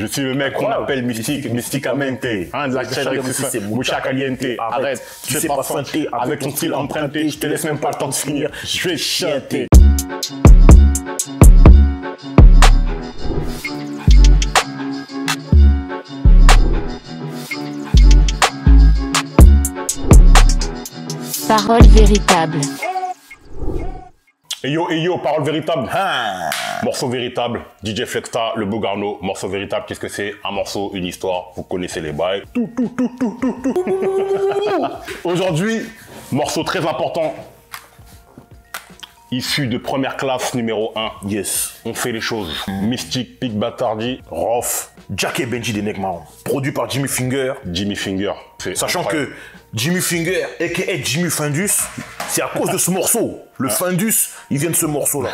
Je suis le mec qu'on appelle mystique, mysticamente. Hein, de la chaîne, c'est Mucha Caliente. Arrête, tu sais pas feinter avec ton style emprunté. Je te laisse même pas le temps de finir. Je vais chanter. Parole véritable. Et yo, parole véritable. Morceau véritable, DJ Flexta, le Bogarno. Morceau véritable, qu'est-ce que c'est? Un morceau, une histoire, vous connaissez les bails. Tout. Aujourd'hui, morceau très important. Issu de première classe numéro 1. Yes. On fait les choses. Mystique, Big Batardi, Rof, Jackie Benji des Neckmarron. Produit par Jimmy Finger. Jimmy Finger. Sachant que Jimmy Finger, a.k.a. Jimmy Findus, c'est à cause de ce morceau. Le Findus, il vient de ce morceau-là.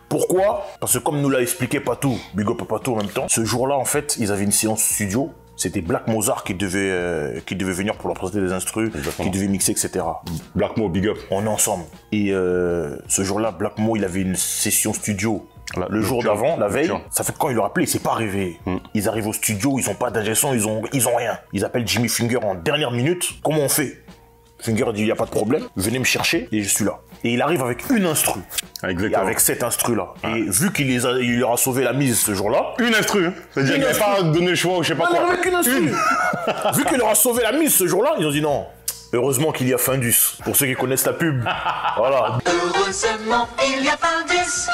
Pourquoi? Parce que comme nous l'a expliqué Patou, Big Up Patou en même temps, ce jour-là, en fait, ils avaient une séance studio. C'était Black Mozart qui devait venir pour leur présenter des instrus, qui devait mixer, etc. Black Mo, Big Up. On est ensemble. Et ce jour-là, Black Mo, il avait une session studio. Le jour d'avant, la veille, ça fait quand il leur appelé, il s'est pas réveillé. Ils arrivent au studio, ils ont pas d'ingé son, ils ont rien. Ils appellent Jimmy Finger en dernière minute. Comment on fait? Finger dit, il y a pas de problème, venez me chercher et je suis là. Et il arrive avec une instru. Exactement. Et avec cette instru-là. Et vu qu'il leur a sauvé la mise ce jour-là. Une instru. C'est-à-dire qu'il n'a pas donné le choix ou je sais pas quoi. Non, avec une instru. Vu qu'il leur a sauvé la mise ce jour-là, ils ont dit non. Heureusement qu'il y a Findus, pour ceux qui connaissent la pub. Voilà. Heureusement, il y a Findus.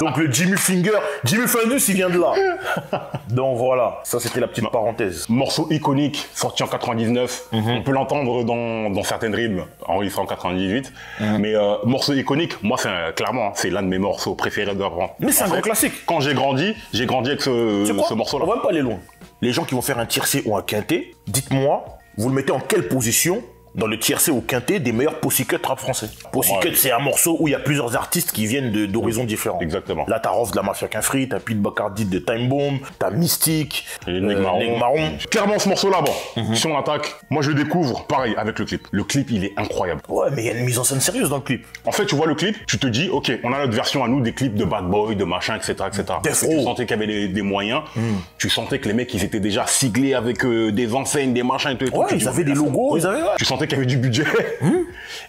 Donc le Jimmy Finger, Jimmy Findus, il vient de là. Donc voilà, ça c'était la petite parenthèse. Morceau iconique, sorti en 99. On peut l'entendre dans certaines rimes, enregistré en 98. Mais morceau iconique, moi clairement, c'est l'un de mes morceaux préférés de rap. Mais c'est un grand classique. Quand j'ai grandi avec ce morceau-là. On va même pas aller loin. Les gens qui vont faire un tiercé ou un quintet, dites-moi, vous le mettez en quelle position dans le tiercé ou quintet des meilleurs Pussycut rap français? Pussycut, c'est un morceau où il y a plusieurs artistes qui viennent d'horizons différents. Exactement. Là, t'as Rof de la Mafia qu'un free, t'as Pete Bacardi de Time Bomb, t'as Mystique, Neckmarron. Clairement, ce morceau-là, bon, si on attaque, moi je le découvre, pareil, avec le clip. Le clip, il est incroyable. Ouais, mais il y a une mise en scène sérieuse dans le clip. En fait, tu vois le clip, tu te dis, ok, on a notre version à nous des clips de Bad Boy, de machin, etc. Tu sentais qu'il y avait des moyens, tu sentais que les mecs, ils étaient déjà siglés avec des enseignes, des machins et tout. Ouais, ils avaient des logos, Tu sentais qu'il y avait du budget.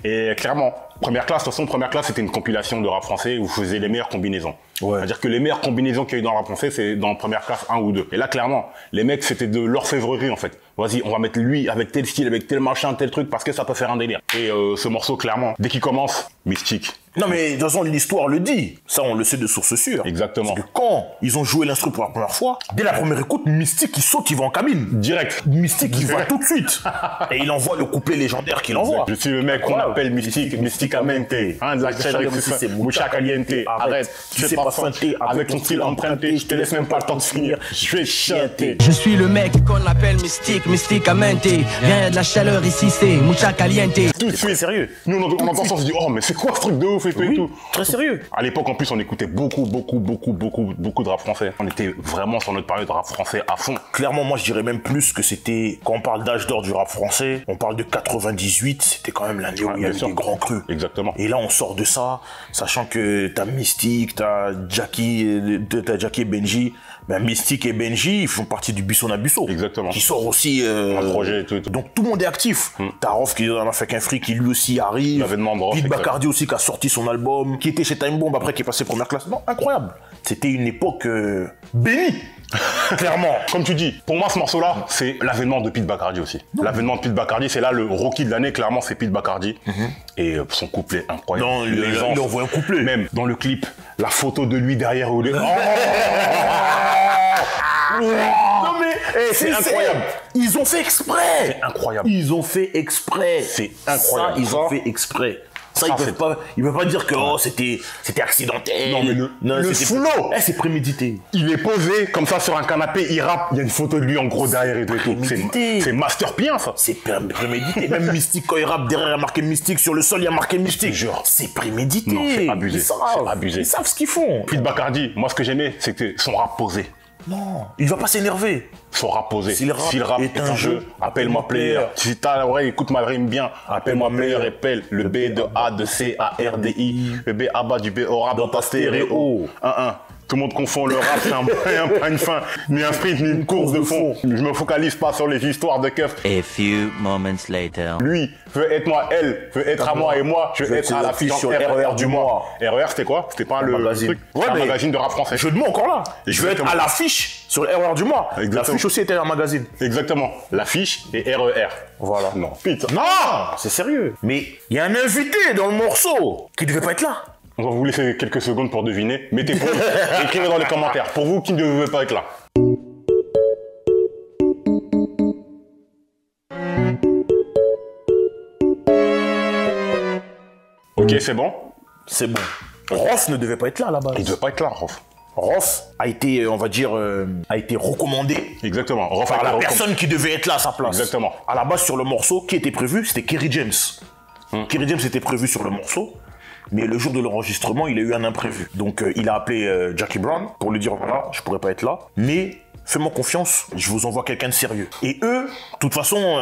Et clairement, première classe, de toute façon, première classe, c'était une compilation de rap français où vous faisiez les meilleures combinaisons. Ouais. C'est-à-dire que les meilleures combinaisons qu'il y a eu dans le rap français, c'est dans première classe 1 ou 2. Et là, clairement, les mecs, c'était de l'orfèvrerie, en fait. Vas-y, on va mettre lui avec tel style, avec tel machin, tel truc, parce que ça peut faire un délire. Et ce morceau, clairement, dès qu'il commence, mystique. Non mais de toute façon l'histoire le dit, ça on le sait de source sûre. Exactement. Parce que quand ils ont joué l'instru pour la première fois, dès la première écoute, Mystique il saute, il va en cabine. Direct. Mystique il va tout de suite. Et il envoie le couplet légendaire qu'il envoie. Je suis le mec qu'on appelle mystique, mysticamente. Hein, de la chaîne, c'est Mucha Caliente. Arrête, tu sais pas feinter avec ton style emprunté. Je te laisse même pas le temps de finir. Je vais chanter. Je suis le mec qu'on appelle mystique, mysticamente. Rien de la chaleur ici, c'est Mucha Caliente. Tout de suite. Sérieux. Nous on entend ça, on se dit, oh mais c'est quoi ce truc de ouf et tout et tout. Très sérieux. À l'époque, en plus, on écoutait beaucoup de rap français. On était vraiment sur notre période de rap français à fond. Clairement, moi, je dirais même plus que c'était, quand on parle d'âge d'or du rap français, on parle de 98, c'était quand même l'année où il y avait des grands crus. Exactement. Et là, on sort de ça, sachant que t'as Mystique, t'as Jackie et Benji. Ben, Mystique et Benji, ils font partie du Buisson à Buisson. Exactement. Qui sort aussi... un projet et tout. Donc, tout le monde est actif. T'as Rof qui est dans la Fake Free, qui lui aussi arrive. L'avènement de Rof. Pete Bacardi aussi, qui a sorti son album, qui était chez Time Bomb, après qui est passé première classe. Non, incroyable. C'était une époque bénie. Clairement. Comme tu dis, pour moi, ce morceau-là, c'est l'avènement de Pete Bacardi aussi. L'avènement de Pete Bacardi, c'est là le rookie de l'année, clairement, c'est Pete Bacardi. Et son couplet incroyable. Non, il envoie un couplet. Même dans le clip, la photo de lui derrière où il est... Non mais c'est incroyable. Ils ont fait exprès. C'est incroyable. Ils ont fait exprès. C'est incroyable. Ça, ils ont fait exprès. Ça, ils peuvent pas dire que oh, c'était accidentel. Non, mais le flow, c'est prémédité. Il est posé comme ça sur un canapé, il rappe, il y a une photo de lui en gros derrière et tout. C'est master bien, ça. C'est prémédité. Même Mystique, quand il rappe, derrière, il y a marqué Mystique. Sur le sol, il y a marqué Mystique. Genre, c'est prémédité. Non, c'est abusé. Ils savent ce qu'ils font. Pete Bacardi, moi, ce que j'aimais, c'était son rap posé. Non, il va pas s'énerver. Son rap posé. Si le rap est un jeu, appelle-moi player. Si t'as l'oreille, écoute ma rime bien. Appelle-moi player et pelle. Le B de A de C A R D I. Le B à bas du B au rap dans ta stéréo. 1-1. Tout le monde confond le rap, c'est pas une fin, ni un sprint, ni une course de fond. Je me focalise pas sur les histoires de keuf. A few moments later. Lui veut être moi, elle veut être à moi, et moi, je veux être à l'affiche sur RER du mois. RER, c'était quoi? C'était pas le magazine. truc. Ouais, un mais magazine de rap français. Jeu de mots encore là. Je veux être Exactement. à l'affiche sur RER du mois. Exactement. L'affiche aussi était un magazine. Exactement. L'affiche et RER. Voilà. Non, putain. Non, c'est sérieux. Mais il y a un invité dans le morceau qui devait pas être là. On va vous laisser quelques secondes pour deviner. Mettez pause, écrivez dans les commentaires. Pour vous, qui ne devait pas être là? Ok, c'est bon. C'est bon. Ross ne devait pas être là à la base. Il ne devait pas être là, Rof. Ross a été, on va dire, a été recommandé Exactement. Rof par a la été personne qui devait être là à sa place. Exactement. À la base, sur le morceau, qui était prévu, c'était Kerry James. Kerry James était prévu sur le morceau, mais le jour de l'enregistrement, il a eu un imprévu. Donc, il a appelé Jackie Brown pour lui dire, voilà, je pourrais pas être là, mais fais-moi confiance, je vous envoie quelqu'un de sérieux. Et eux, de toute façon,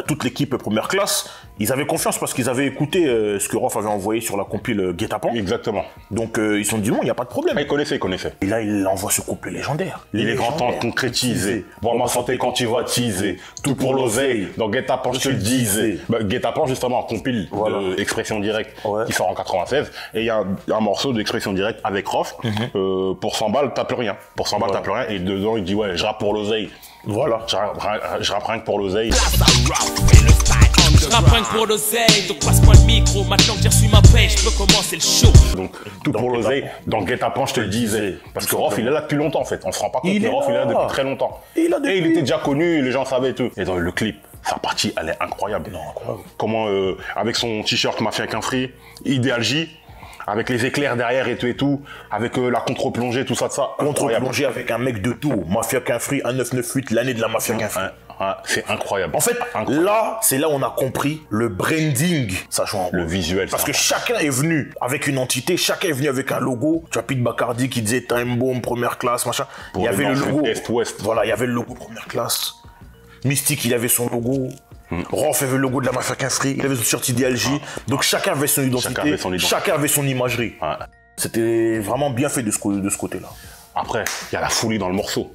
toute l'équipe première classe, ils avaient confiance parce qu'ils avaient écouté ce que Rof avait envoyé sur la compile Guet-apens. Exactement. Donc, ils se sont dit, non, il n'y a pas de problème. Ah, il connaissait. Et là, il envoie ce couplet légendaire. Il est grand temps de concrétiser. Voir ma santé quand tu vas teaser. Tout pour l'oseille. Dans Guet-apens, je te le disais. Bah, Guet-apens, justement, compile de Expression Directe qui sort en 96. Et il y a un morceau d'Expression Directe avec Rof. Pour 100 balles, t'as plus rien. Pour 100 balles, t'as plus rien. Et dedans, il dit, ouais, je rappe pour l'oseille. Voilà. Je rappe rien que pour l'oseille. Je rappe rien que pour l'oseille, donc passe-moi le micro. Maintenant que j'ai reçu ma paix, je peux commencer le show. Donc, tout pour l'oseille. Dans Guet-apens, je te le disais. Parce que Rof, il est là depuis longtemps, en fait. On se rend pas compte, mais Rof, il est là depuis très longtemps. Et il était déjà connu, les gens savaient et tout. Et dans le clip, sa partie, elle est incroyable. Non, incroyable. Comment, avec son t-shirt Mafia qu'un free, Idéal J, avec les éclairs derrière et tout, avec la contre-plongée, tout ça de ça. Contre-plongée avec un mec de tout. Mafia qu'un free, 1998, l'année de la Mafia qu'un free. C'est incroyable. En fait, là, c'est là où on a compris le branding, ça joue en le visuel. Parce que chacun est venu avec une entité, chacun est venu avec un logo. Tu as Pete Bacardi qui disait Time Bomb, première classe, machin. Il y avait le logo. Est-Ouest. Voilà, il y avait le logo première classe. Mystique, il avait son logo. Rof avait le logo de la Mafia qu'un free. Il avait son t-shirt Idéal J. Donc chacun avait son identité. Chacun avait son imagerie. C'était vraiment bien fait de ce côté-là. Après, il y a la folie dans le morceau.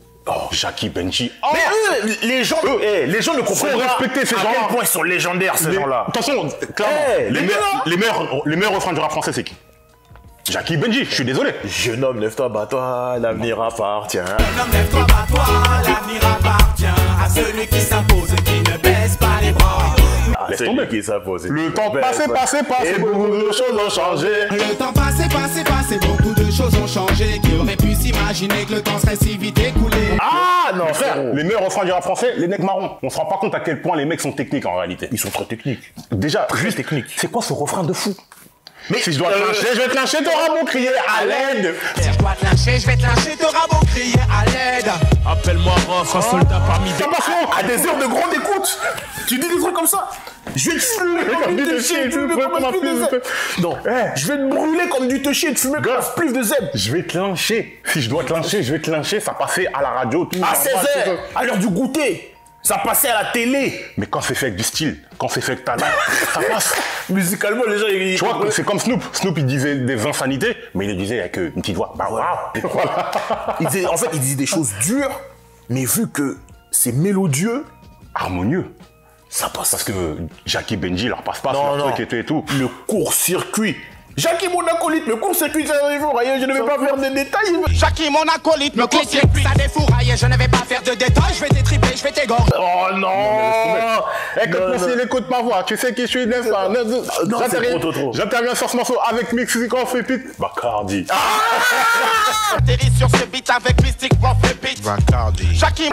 Jackie Benji. Mais eux, les gens ne comprennent pas respecter ces à gens-là. quel point ils sont légendaires, ces gens-là. Attention, clairement, les meilleurs refrains du rap français, c'est qui? Jackie Benji, je suis désolé. Jeune homme, lève-toi, bats-toi, l'avenir appartient. Jeune homme, lève-toi, bats-toi, l'avenir appartient à celui qui s'impose et qui ne baisse pas les bras. Laisse tomber. Qui s'impose. Le temps passé, beaucoup de choses ont changé. Le temps passé, beaucoup de choses ont changé. Qui aurait pu s'imaginer que le temps serait si vite écoulé? Ah non, Frère, frérot. les meilleurs refrains du rap français, les mecs marrons. On se rend pas compte à quel point les mecs sont techniques en réalité. Ils sont très techniques. Déjà, juste techniques. C'est quoi ce refrain de fou? Mais si je dois te lyncher, je vais te lyncher, t'auras beau crier à l'aide. Si je dois te lyncher, je vais te lyncher, t'auras beau crier à l'aide. Appelle-moi Rof, un soldat parmi des... À des heures de grande écoute, tu dis des trucs comme ça. Je vais te fumer comme du te chier, tu veux comme un spliff de zèbre. Non, je vais te brûler comme du te chier, te fumer comme un spliff de zèbre. Je vais te lyncher. Si je dois te lyncher, je vais te lyncher. Ça passait à la radio. Tout À 16h, à l'heure du goûter. Ça passait à la télé. Mais quand c'est fait avec du style, quand c'est fait avec talent, ça passe. Musicalement, les gens, ils... Tu vois, c'est comme Snoop. Snoop, il disait des insanités, mais il le disait avec une petite voix. Bah waouh. Voilà. En fait, il disait des choses dures, mais vu que c'est mélodieux, harmonieux. Ça passe. Parce que Jackie Benji leur passe pas non, sur le truc et tout. Le court-circuit. Jackie, mon acolyte, le court-circuit, ça défouraille, je ne vais pas faire de détails. Jackie, mon acolyte, le court-circuit, ça défouraille, je ne vais pas faire de détails, je vais t'étriper, je vais t'égorger. Oh non. Écoute ma voix, tu sais qui je suis, n'est-ce pas? Non, c'est trop. J'interviens sur ce morceau avec Mexico Pépite. Bacardi. Atterris sur ce beat avec Mystic Rough Repeat. Bacardi. Jackie.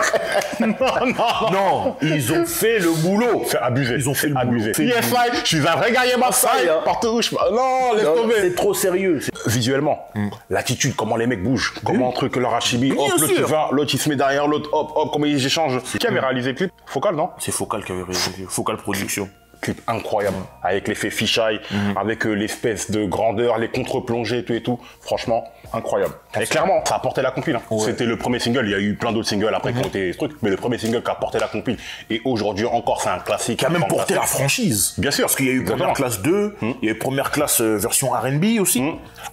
Non, ils ont fait le boulot. C'est abusé. Ils ont fait le boulot. abusé. PSI, je suis un vrai gars Massai. Partout où je... Non, laisse tomber. C'est trop sérieux. Visuellement, l'attitude, comment les mecs bougent, comment un truc, leur hachibi, hop, Bien l'autre sûr. il va, l'autre il se met derrière l'autre, hop, hop, comment ils échangent. Qui avait réalisé le clip? Focal, non? C'est Focal qui avait réalisé. Focal Production. clip incroyable, avec l'effet fisheye, avec l'espèce de grandeur, les contre-plongées, tout et tout. Franchement, incroyable. Et clairement, ça a porté la compile. Hein. C'était le premier single. Il y a eu plein d'autres singles après qui ont été trucs, mais le premier single qui a porté la compile. Et aujourd'hui encore, c'est un classique. Qui a même porté la franchise. Bien sûr. Parce qu'il y a eu Première Classe 2, il y a eu Première Classe version R&B aussi.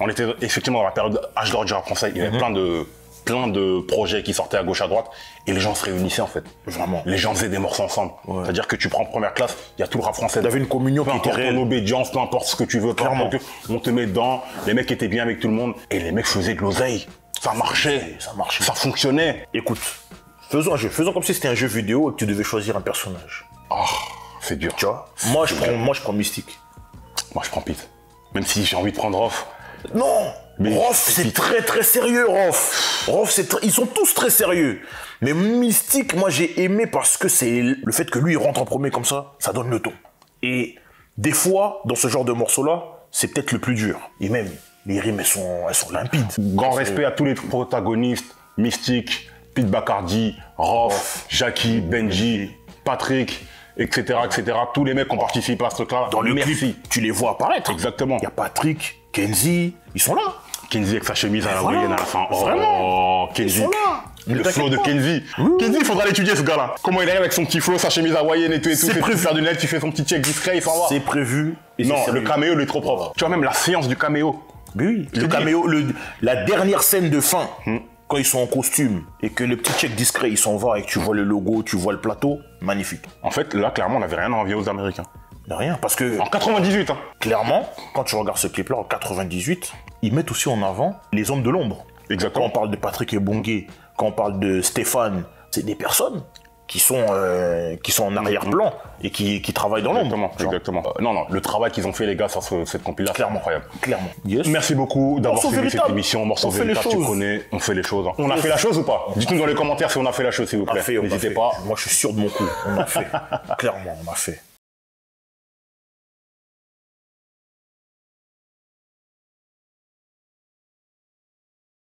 On était effectivement dans la période âge d'or du rap français. Il y avait plein de projets qui sortaient à gauche à droite et les gens se réunissaient en fait. Vraiment. Les gens faisaient des morceaux ensemble. C'est-à-dire que tu prends Première Classe, il y a tout le rap français. Il y avait une communion qui était réelle. Ton obédience, peu importe ce que tu veux, clairement. On te met dedans, les mecs étaient bien avec tout le monde et les mecs faisaient de l'oseille. Ça marchait, ça fonctionnait. Écoute, faisons un jeu. Faisons comme si c'était un jeu vidéo et que tu devais choisir un personnage. Oh, c'est dur. Tu vois, moi je prends Mystique. Moi je prends Pete. Même si j'ai envie de prendre Rof. Non, mais Rof, c'est très très sérieux, Rof. Rof, ils sont tous très sérieux. Mais Mystique, moi j'ai aimé parce que c'est le fait que lui il rentre en premier comme ça donne le ton. Et des fois, dans ce genre de morceau-là, c'est peut-être le plus dur. Et même, les rimes, elles sont limpides. Grand respect à tous les protagonistes, Mystique, Pete Bacardi, Rof, Jackie, Benji, Patrick, etc., etc. Tous les mecs qui ont participé à ce truc-là. Dans le clip, tu les vois apparaître. Exactement. Il y a Patrick, Kenzie, ils sont là. Kenzie avec sa chemise à la voilà. moyenne à la fin. Oh, Vraiment. Kenzie. Ils sont là. Le flow de Kenzie. Kenzie, il faudra l'étudier ce gars-là. Comment il arrive avec son petit flow, sa chemise hawaïenne et tout et tout. C'est prévu. Faire du net, tu fais son petit check discret, il s'en va. C'est prévu. Et non, c'est le caméo, il est trop propre. Tu vois, même la séance du caméo. Mais oui, le caméo, la dernière scène de fin, quand ils sont en costume et que le petit check discret, il s'en va et que tu vois le logo, tu vois le plateau, magnifique. En fait, là, clairement, on n'avait rien à envier aux Américains. Rien, parce que... En 98, hein. Clairement, quand tu regardes ce clip-là, en 98, ils mettent aussi en avant les hommes de l'ombre. Exactement. Quand on parle de Patrick Ebongué, quand on parle de Stéphane, c'est des personnes qui sont en arrière-plan et qui travaillent dans l'ombre. Exactement. Non, le travail qu'ils ont fait, les gars, sur cette compilation, clairement, incroyable. Clairement. Yes. Merci beaucoup d'avoir Morceau suivi cette véritable. émission. Morceau On fait les véritable, tu choses. connais, on fait les choses. Hein. On a fait la chose ou pas? Dites-nous dans les commentaires si on a fait la chose, s'il vous plaît. On a fait. N'hésitez pas. Moi, je suis sûr de mon coup. On a fait. Clairement, on a fait.